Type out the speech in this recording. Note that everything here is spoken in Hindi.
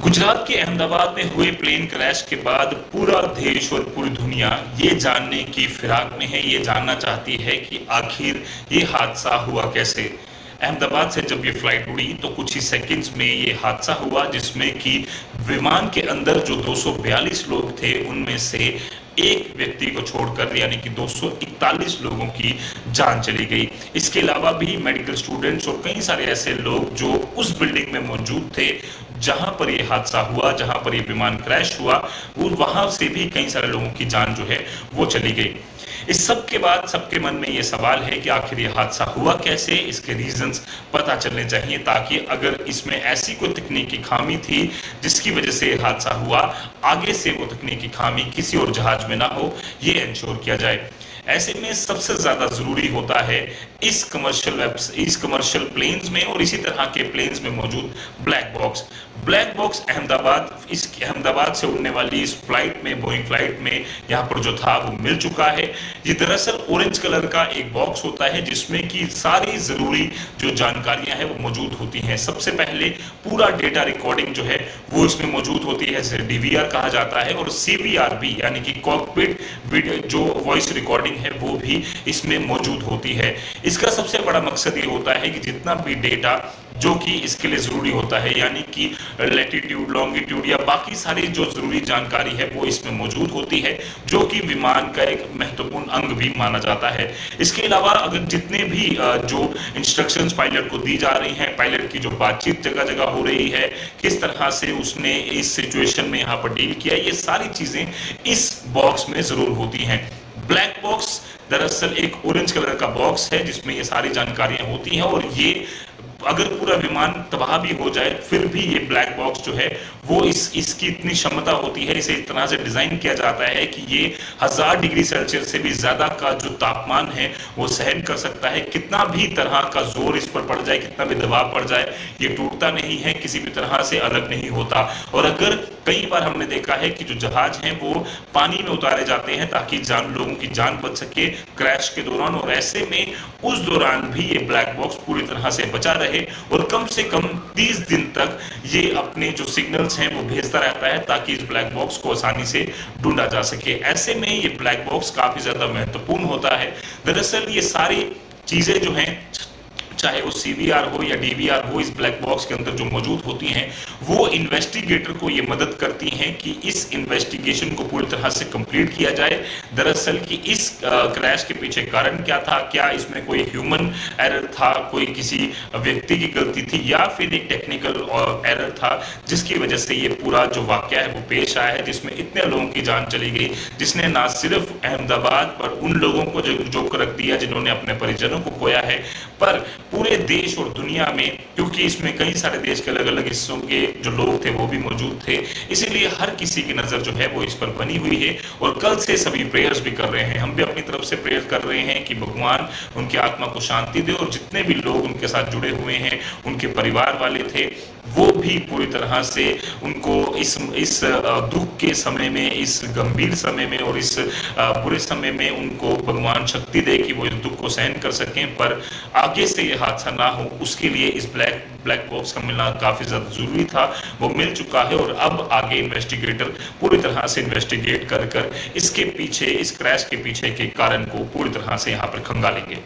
गुजरात के अहमदाबाद में हुए प्लेन क्रैश के बाद पूरा देश और पूरी दुनिया ये जानने की फिराक में है, ये जानना चाहती है कि आखिर ये हादसा हुआ कैसे। अहमदाबाद से जब ये फ्लाइट उड़ी तो कुछ ही सेकंड्स में ये हादसा हुआ, जिसमें कि विमान के अंदर जो 242 लोग थे उनमें से एक व्यक्ति को छोड़कर यानी कि 241 लोगों की जान चली गई। इसके अलावा भी मेडिकल स्टूडेंट्स और कई सारे ऐसे लोग जो उस बिल्डिंग में मौजूद थे जहां पर यह हादसा हुआ, जहां पर यह विमान क्रैश हुआ, वो वहां से भी कई सारे लोगों की जान जो है वो चली गई। इस सब के बाद सबके मन में ये सवाल है कि आखिर ये हादसा हुआ कैसे, इसके रीजंस पता चलने चाहिए, ताकि अगर इसमें ऐसी कोई तकनीकी खामी थी जिसकी वजह से ये हादसा हुआ, आगे से वो तकनीकी खामी किसी और जहाज में ना हो, ये इंश्योर किया जाए। ऐसे में सबसे ज्यादा जरूरी होता है इस कमर्शियल प्लेन्स में और इसी तरह के प्लेन्स में मौजूद ब्लैक बॉक्स अहमदाबाद से उड़ने वाली इस फ्लाइट में, बोइंग फ्लाइट में यहाँ पर जो था वो मिल चुका है। ये दरअसल ऑरेंज कलर का एक बॉक्स होता है जिसमें कि सारी जरूरी जो जानकारियां हैं वो मौजूद होती हैं। सबसे पहले पूरा डेटा रिकॉर्डिंग जो है वो इसमें मौजूद होती है, जिसे डीवीआर कहा जाता है, और सीवीआर भी यानी कि कॉकपिट जो वॉइस रिकॉर्डिंग है वो भी इसमें मौजूद होती है। इसका सबसे बड़ा मकसद ये होता है कि जितना भी डेटा जो कि इसके लिए जरूरी होता है, यानी कि लैटिट्यूड, लॉन्गिट्यूड या बाकी सारी जो जरूरी जानकारी है वो इसमें मौजूद होती है, जो कि विमान का एक महत्वपूर्ण अंग भी माना जाता है। इसके अलावा अगर जितने भी जो इंस्ट्रक्शंस पायलट को दी जा रही हैं, पायलट की जो बातचीत जगह जगह हो रही है, किस तरह से उसने इस सिचुएशन में यहाँ पर डील किया, ये सारी चीजें इस बॉक्स में जरूर होती हैं। ब्लैक बॉक्स दरअसल एक ऑरेंज कलर का बॉक्स है जिसमें ये सारी जानकारियां होती हैं, और ये अगर पूरा विमान तबाह भी हो जाए फिर भी ये ब्लैक बॉक्स जो है वो इसकी इतनी क्षमता होती है, इसे इस तरह से डिजाइन किया जाता है कि ये 1000 डिग्री सेल्सियस से भी ज्यादा का जो तापमान है वो सहन कर सकता है। कितना भी तरह का जोर इस पर पड़ जाए, कितना भी दबाव पड़ जाए, ये टूटता नहीं है, किसी भी तरह से अलग नहीं होता। और अगर कई बार हमने देखा है कि जो जहाज हैं वो पानी में उतारे जाते हैं ताकि लोगों की जान बच सके क्रैश के दौरान, और ऐसे में उस दौरान भी ये ब्लैक बॉक्स पूरी तरह से बचा रहे और कम से कम 30 दिन तक ये अपने जो सिग्नल्स हैं वो भेजता रहता है ताकि इस ब्लैक बॉक्स को आसानी से ढूंढा जा सके। ऐसे में ये ब्लैक बॉक्स काफी ज्यादा महत्वपूर्ण होता है। दरअसल ये सारी चीजें जो हैं, चाहे वो सीवीआर हो या डीवीआर हो, इस ब्लैक बॉक्स के अंदर जो मौजूद होती हैं वो इन्वेस्टिगेटर को ये मदद करती हैं कि इस इन्वेस्टिगेशन को पूरी तरह से कंप्लीट किया जाए। दरअसल कि इस क्रैश के पीछे कारण क्या था, क्या इसमें कोई ह्यूमन एरर था, कोई किसी व्यक्ति की गलती थी, या फिर एक टेक्निकल एरर था जिसकी वजह से ये पूरा जो वाकया है वो पेश आया है, जिसमें इतने लोगों की जान चली गई, जिसने ना सिर्फ अहमदाबाद पर उन लोगों को जो रख दिया जिन्होंने अपने परिजनों को खोया है, पर पूरे देश और दुनिया में, क्योंकि इसमें कई सारे देश के अलग अलग हिस्सों के जो लोग थे वो भी मौजूद थे, इसीलिए हर किसी की नजर जो है वो इस पर बनी हुई है। और कल से सभी प्रेयर्स भी कर रहे हैं, हम भी अपनी तरफ से प्रेयर कर रहे हैं कि भगवान उनकी आत्मा को शांति दे, और जितने भी लोग उनके साथ जुड़े हुए हैं, उनके परिवार वाले थे, वो भी पूरी तरह से उनको इस दुख के समय में, इस गंभीर समय में और इस बुरे समय में उनको भगवान शक्ति दे कि वो इस दुख को सहन कर सकें। पर आगे से ये हादसा ना हो उसके लिए इस ब्लैक बॉक्स का मिलना काफी ज्यादा जरूरी था, वो मिल चुका है, और अब आगे इन्वेस्टिगेटर पूरी तरह से इन्वेस्टिगेट कर इसके पीछे, इस क्रैश के पीछे के कारण को पूरी तरह से यहाँ पर खंगालेंगे।